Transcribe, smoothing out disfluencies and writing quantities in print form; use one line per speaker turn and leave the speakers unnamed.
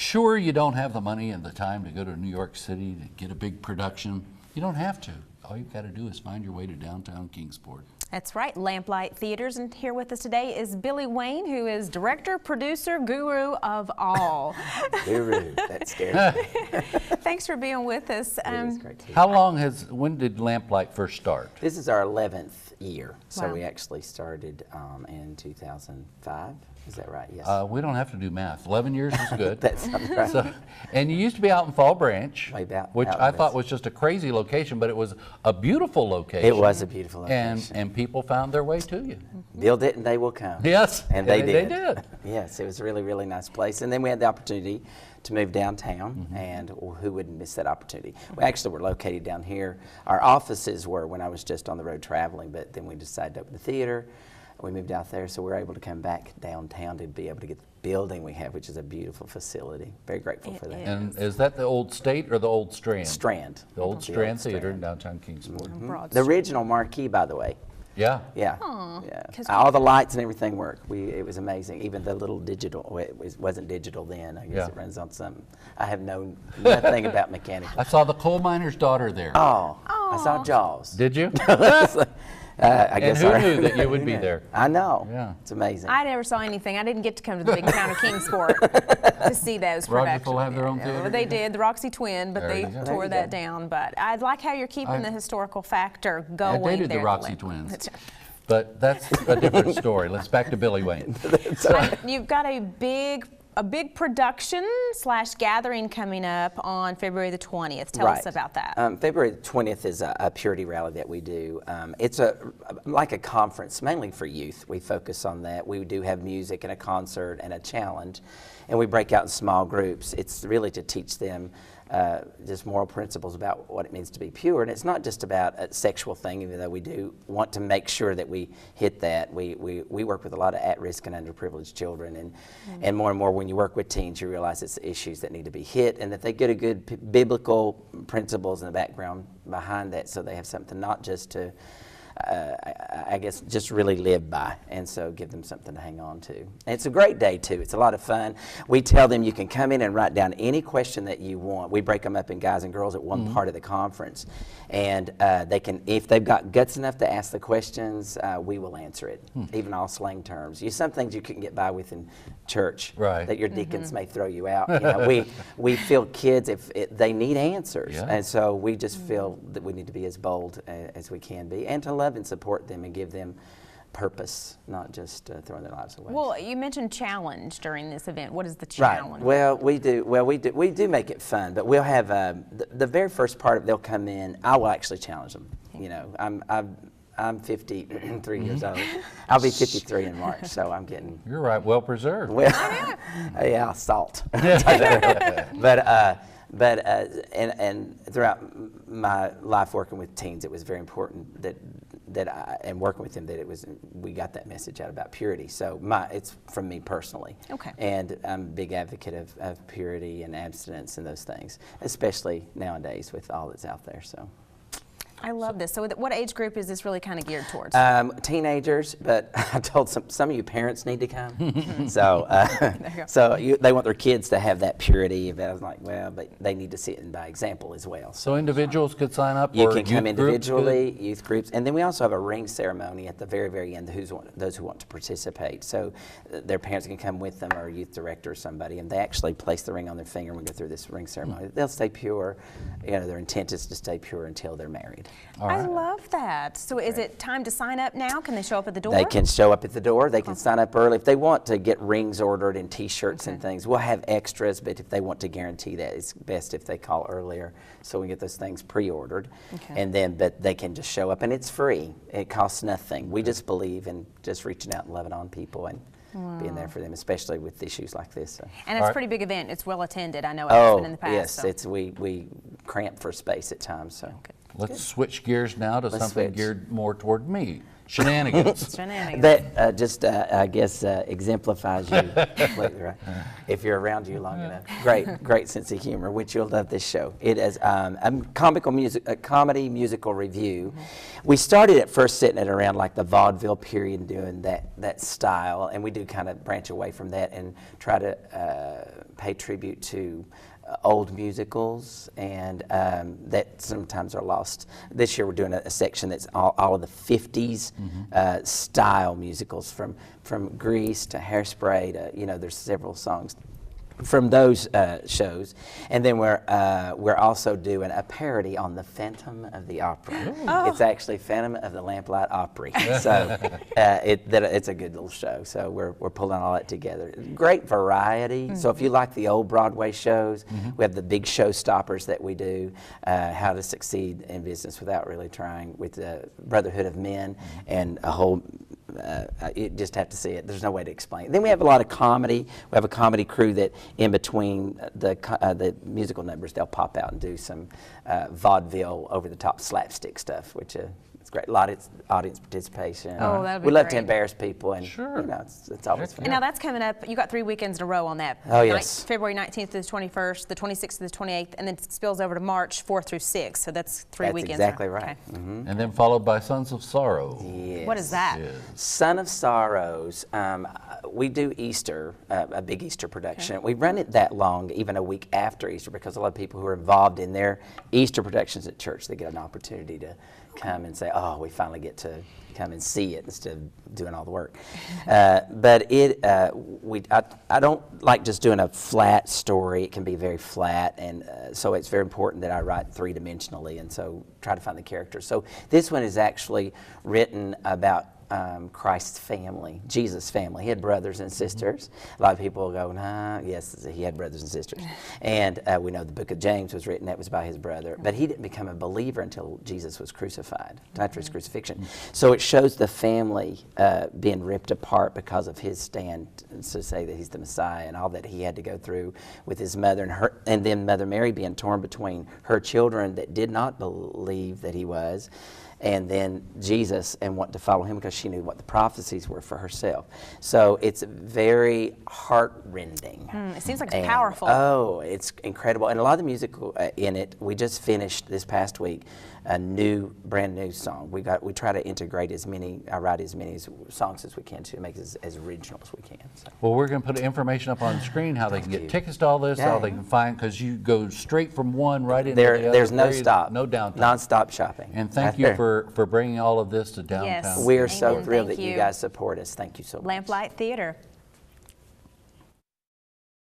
Sure, you don't have the money and the time to go to New York City to get a big production. You don't have to. All you've got to do is find your way to downtown Kingsport.
That's right, Lamplight Theaters, and here with us today is Billy Wayne, who is director, producer, guru of all.
Guru, that's scary.
Thanks for being with us.
When did Lamplight first start?
This is our 11th year, so
Wow.
we actually started in 2005. Is that right? Yes.
We don't have to do math. 11 years is good.
That sounds right.
So, and you used to be out in Fall Branch,
Way back
which
out
I
in
thought
this.
was just a crazy location, but it was a beautiful location.
It was a beautiful location.
And people found their way to you.
Build it and they will come.
Yes,
And they did.
They did.
Yes, it was a really, really nice place. And then we had the opportunity to move downtown, and who wouldn't miss that opportunity? We actually were located down here. Our offices were when I was just on the road traveling, but then we decided to open the theater. We moved out there, so we were able to come back downtown to be able to get the building we have, which is a beautiful facility. Very grateful for that.
And is that the old State or the old Strand?
Strand.
The old Strand Theater
Strand.
in downtown Kingsport.
Broad
The
Street.
original marquee, by the way.
Yeah.
Yeah.
Aw,
Yeah.
'cause
All the lights and everything work. It was amazing. Even the little digital, well, wasn't digital then. I guess
Yeah.
it runs on some. I have known nothing about mechanical.
I saw the coal miner's daughter there.
Oh, I saw Jaws.
Did you?
I guess
who
I-
knew that you would be
Who knew?
there?
I know.
Yeah.
It's amazing.
I never saw anything. I didn't get to come to the big town of Kingsport to see those
Rogers
productions.
will have their own
Yeah,
theater?
well, they did, the Roxy Twin, but
There
they
you go.
There
tore
you
that
go.
down. But I like how you're keeping the historical factor going.
I dated
there
the
at
Roxy
Lamp-
twins, but that's a different story. Let's back to Billy Wayne.
You've got a big production / gathering coming up on February the 20th. Tell us
Right.
about that.
February 20th is a purity rally that we do. It's like a conference, mainly for youth. We focus on that. We do have music and a concert and a challenge, and we break out in small groups. It's really to teach them just moral principles about what it means to be pure. And it's not just about a sexual thing, even though we do want to make sure that we hit that. We work with a lot of at-risk and underprivileged children, and more when you work with teens, you realize it's issues that need to be hit, and that they get a good biblical principles in the background behind that, so they have something not just to I guess just really live by, and so give them something to hang on to. And it's a great day too. It's a lot of fun. We tell them you can come in and write down any question that you want. We break them up in guys and girls at one part of the conference, and they can, if they've got guts enough to ask the questions, we will answer it, even all slang terms. Some things you couldn't get by with in church,
Right.
that your deacons may throw you out. You know, we feel kids they need answers,
Yeah.
and so we just feel that we need to be as bold as we can be, and to love and support them and give them purpose, not just throwing their lives away.
Well, you mentioned challenge during this event. What is the
Right.
challenge?
Well, we do make it fun, but we'll have the very first part of they'll come in. I will actually challenge them. You know, I'm 53 years old. I'll be 53 in March, so I'm getting.
You're right, well preserved.
Well, yeah, salt. But and throughout my life working with teens, it was very important that I, and working with them, that we got that message out about purity. So it's from me personally.
Okay.
And I'm a big advocate of purity and abstinence and those things, especially nowadays with all that's out there. So.
I love this. So what age group is this really kind of geared towards?
Teenagers, but I told some of you parents need to come. So,
you
they want their kids to have that purity. But I was like, well, but they need to see it by example as well. So
So individuals could sign up?
you
or
can come
youth groups
individually, youth groups, and then we also have a ring ceremony at the very, very end. Those who want to participate, so their parents can come with them, or a youth director or somebody, and they actually place the ring on their finger and we go through this ring ceremony. They'll stay pure. You know, their intent is to stay pure until they're married.
All
I
right.
love that. So is it time to sign up now? Can they show up at the door?
They can show up at the door. They can sign up early. If they want to get rings ordered and T-shirts and things, we'll have extras, but if they want to guarantee that, it's best if they call earlier so we get those things pre-ordered.
Okay.
And then, but they can just show up, and it's free. It costs nothing. We just believe in just reaching out and loving on people and being there for them, especially with issues like this. So.
And it's
All
a
right.
pretty big event. It's well attended. I know it has been in the past.
yes,
so.
we cramp for space at times. So.
Let's switch gears now to something
switch.
geared more toward me. Shenanigans.
Shenanigans.
That just, I guess, exemplifies you completely, right? If you're around you long enough. Great sense of humor, which you'll love this show. It is a comedy musical review. We started at first sitting at around like the vaudeville period and doing that style, and we do kind of branch away from that and try to pay tribute to old musicals and that sometimes are lost. This year we're doing a section that's all of the 50s style musicals from Grease to Hairspray to, there's several songs from those shows. And then we're also doing a parody on the Phantom of the Opera. It's actually Phantom of the Lamplight Opry. So it's a good little show. So we're pulling all that together. Great variety. So if you like the old Broadway shows, we have the big showstoppers that we do, How to Succeed in Business Without Really Trying, with the Brotherhood of Men, and a whole you just have to see it. There's no way to explain it. Then we have a lot of comedy. We have a comedy crew that in between the musical numbers, they'll pop out and do some vaudeville, over-the-top slapstick stuff, which it's great. A lot of audience participation.
Oh, that'd be
we love
great.
to embarrass people, and
Sure.
it's always fun.
And now that's coming up. You got 3 weekends in a row on that.
Oh, yes.
February 19th to the 21st, the 26th to the 28th, and then it spills over to March 4th through 6th. So that's 3
That's
weekends.
exactly right.
Okay.
And then followed by Sons of Sorrow.
Yes.
What is that?
Yes.
Son of Sorrows. We do Easter, a big Easter production. We run it that long, even a week after Easter, because a lot of people who are involved in their Easter productions at church, they get an opportunity to come and say, oh, we finally get to come and see it instead of doing all the work. But I don't like just doing a flat story. It can be very flat, and so it's very important that I write three-dimensionally, and so try to find the characters. So this one is actually written about Christ's family, Jesus' family. He had brothers and sisters. A lot of people go, nah, yes, he had brothers and sisters. And we know the book of James was written, that was by his brother. But he didn't become a believer until Jesus was crucified, after his crucifixion. So it shows the family being ripped apart because of his stand to say that he's the Messiah, and all that he had to go through with his mother, and then Mother Mary being torn between her children that did not believe that he was, and then Jesus, and want to follow him because she knew what the prophecies were for herself. So it's very heart-rending.
It seems like it's powerful.
Oh, it's incredible. And a lot of the music in it, we just finished this past week a brand new song. We try to integrate I write as many songs as we can to make it as original as we can. So.
Well, we're going to put information up on the screen, how they can get tickets to all this, how they can find, because you go straight from one right into the other.
There's no stop.
No downtime.
Non-stop shopping.
And thank you for bringing all of this to downtown.
Yes.
We're so
Amen.
thrilled
Thank
that you
you.
guys support us. Thank you so much.
Lamplight Theatre.